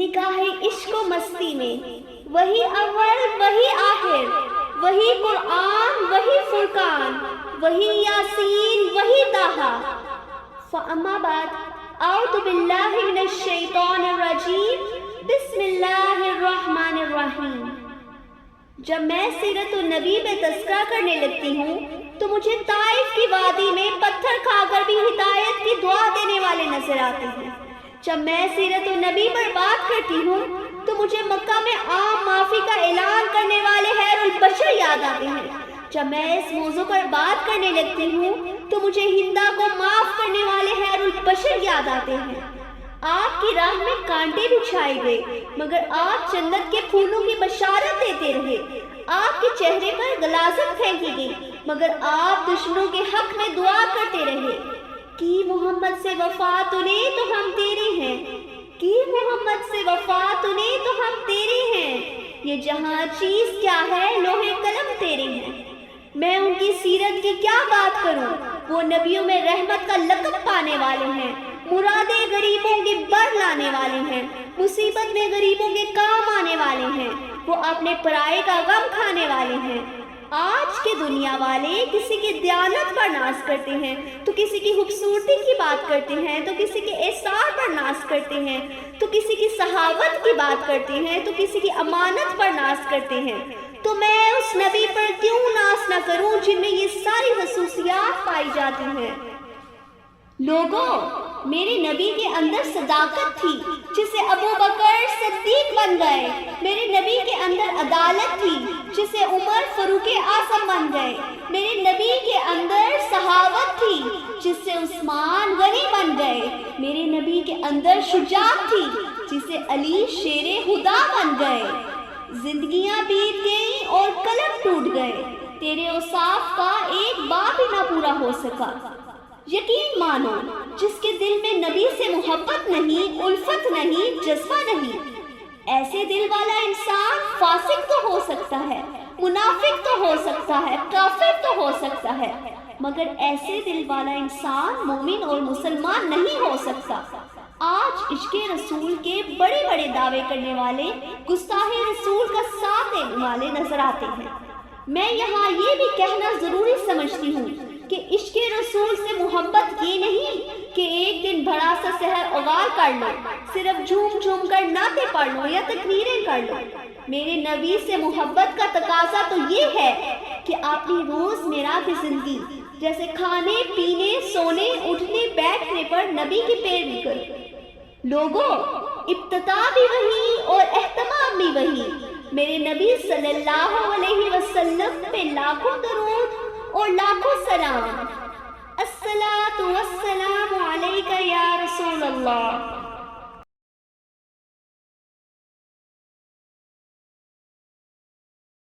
نکاح عشق و مستی میں وہی اول وہی آخر، وہی قرآن وہی فرقان، وہی یاسین وہی طٰہٰ۔ فاما بعد، اعوذ باللہ من الشیطان الرجیم، بسم اللہ الرحمن الرحیم۔ جب میں سیرت النبی میں تذکرہ کرنے لگتی ہوں تو مجھے طائف کی وادی میں پتھر کھا کر بھی ہدایت کی دعا دینے والے نظر آتے ہیں۔ جب میں سیرت النبی پر بات کرتی ہوں تو مجھے مکہ میں عام معافی کا اعلان کرنے والے خیر البشر یاد آتے ہیں۔ جب میں اس موضوع پر بات کرنے لگتی ہوں تو مجھے ہندا کو معاف کرنے والے خیر البشر یاد آتے ہیں۔ آپ کی راہ میں کانٹے بچھائے گئے مگر آپ جنت کے پھولوں کی بشارت دیتے رہے۔ آپ کے چہرے پر غلاظت پھینکی گئی مگر آپ دشمنوں کے حق میں دعا کرتے رہے۔ کی محمد سے وفا تونے تو ہم تیرے ہیں، کی محمد سے وفا تونے تو ہم تیرے ہیں، یہ جہاں چیز کیا ہے لوہے قلم تیرے ہیں۔ میں ان کی سیرت کی کیا بات کروں، وہ نبیوں میں رحمت کا لقب پانے والے ہیں، مرادیں غریبوں کی بر لانے والے ہیں، مصیبت میں غریبوں کے کام آنے والے ہیں، وہ اپنے پرائے کا غم کھانے والے ہیں۔ آج کے دنیا والے کسی کی دیانت پر ناز کرتے ہیں تو کسی کی خوبصورتی کی بات کرتے ہیں، تو کسی کے احسان پر ناز کرتے ہیں، تو کسی کی صحابت کی بات کرتے ہیں، تو کسی کی امانت پر ناز کرتے ہیں۔ تو میں اس نبی پر کیوں ناز نہ کروں جن میں یہ ساری خصوصیات پائی جاتی ہیں؟ لوگوں، میرے نبی کے اندر صداقت تھی جس سے ابو بکر صدیق بن گئے، میرے نبی کے اندر عدالت تھی جس سے عمر فاروق اعظم بن گئے، میرے نبی کے اندر صحاوت تھی جس سے عثمان غنی بن گئے، میرے نبی کے اندر شجاعت تھی جس سے علی شیر خدا بن گئے۔ زندگیاں بیت گئیں اور قلم ٹوٹ گئے، تیرے اوصاف کا ایک باب ہی نہ پورا ہو سکا۔ یقین مانو، جس کے دل میں نبی سے محبت نہیں، الفت نہیں، جذبہ نہیں، ایسے دل والا انسان فاسق تو ہو سکتا ہے، منافق تو ہو سکتا ہے، کافر تو ہو سکتا ہے، مگر ایسے دل والا انسان مومن اور مسلمان نہیں ہو سکتا۔ آج عشق رسول کے بڑے بڑے دعوے کرنے والے گستاخ رسول کا ساتھ دینے والے نظر آتے ہیں۔ میں یہاں یہ بھی کہنا ضروری سمجھتی ہوں کہ عشق رسول سے محبت یہ نہیں کہ ایک دن بڑا سا سحر اوغال کر لو، صرف جھوم جھوم کر نعتیں پڑھ لو یا تقریریں کر لو۔ میرے نبی سے محبت کا تقاضا تو یہ ہے کہ اپنی روز میرا کی زندگی جیسے کھانے پینے سونے اٹھنے بیٹھنے پر نبی کی پیروی کرو۔ لوگوں، ابتدا بھی وہی اور اہتمام بھی وہی، میرے نبی صلی اللہ علیہ وسلم پہ لاکھوں درود اور لاکھوں سلام۔ الصلاۃ والسلام علیک یا رسول اللہ۔